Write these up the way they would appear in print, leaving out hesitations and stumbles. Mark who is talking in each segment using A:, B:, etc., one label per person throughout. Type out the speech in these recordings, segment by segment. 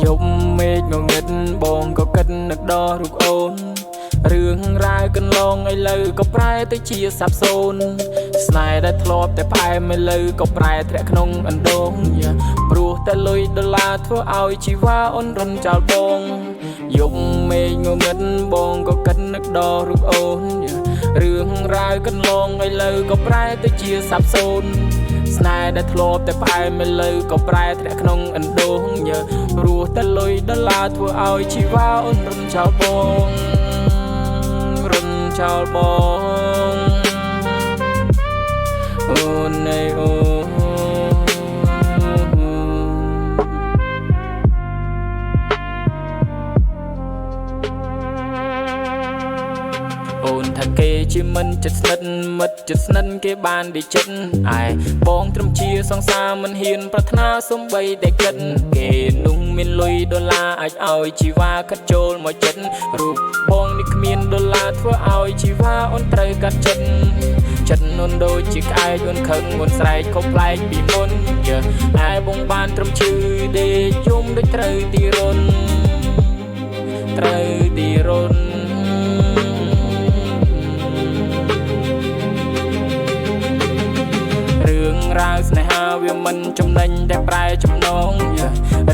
A: យប់មេឃងងឹតបងក៏គិតនឹកដល់រូបអូនរឿងរ៉ាវកន្លងឥឡូវក៏ប្រែទៅជាសាប់សូន្យស្នេហ៍ដែលធ្លាប់តែផ្អែមឥឡូវក៏ប្រែធ្លាក់ក្នុងអណ្ដូងព្រោះតែលុយដុល្លារធ្វើឲ្យជីវ៉ាអូនរំចោលបងយប់មេឃងងឹតបងក៏គិតនឹកដល់រូបអូនរឿងរ៉ាវកន្លងឥឡូវក៏ប្រែទៅជាសាប់សូន្យស្នេហ៍ដែលធ្លាប់តែផ្អែមឥឡូវក៏ប្រែធ្លាក់ក្នុងអណ្ដូងព្រោះតែលុយដុល្លារធ្វើឲ្យជីវ៉ាអូនរំចោលបងរំចោលបងអូនអើយអូអូនថាគេជាមិនចិត្តស្និទ្ធមិត្តចិត្តស្និទ្ធគេបានដូចចិត្តឯបងត្រឹមជាសង្សារមិនហ៊ានប្រាថ្នាសំបីតែគិតគេនោះមានលុយដុល្លារអាចឲ្យជីវ៉ាកាត់ចូលមកចិត្តរូបបងនេះគ្មានដុល្លារធ្វើឲ្យជីវ៉ាអូនត្រូវកាត់ចិត្តចិត្តនួនដូចជាក្អែកអូនខឹងមុនស្រែកខុសប្លែកពីមុនឯបងបានត្រឹមឈឺដេកយំដូចត្រូវទីរុនត្រូវទីរុនរឿងរ៉ាវស្នេហាវាមិនចំណេញតែប្រែចំណង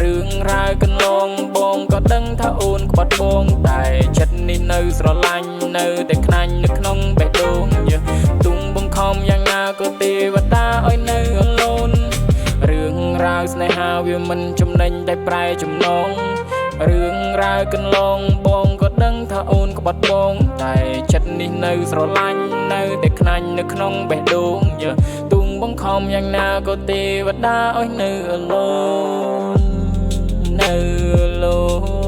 A: រឿងរ៉ាវកន្លងបងក៏ដឹងថាអូនក្បត់បងតែចិត្តនេះនៅស្រឡាញ់នៅតែខ្នាញ់នៅក្នុងបេះដូងទុំបង្ខំយ៉ាងណាក៏ទេវតាឲ្យនៅអឡូនរឿងរ៉ាវស្នេហាវាមិនចំណេញតែប្រែចំណងរឿងរ៉ាវកន្លងបងក៏ដឹងថាអូនក្បត់បងតែចិត្តនេះនៅស្រឡាញ់នៅតែខ្នាញ់នៅក្នុងបេះដូងទុំបង្ខំយ៉ាងណាក៏ទេវតាឲ្យនៅអឡូននៅអឡូន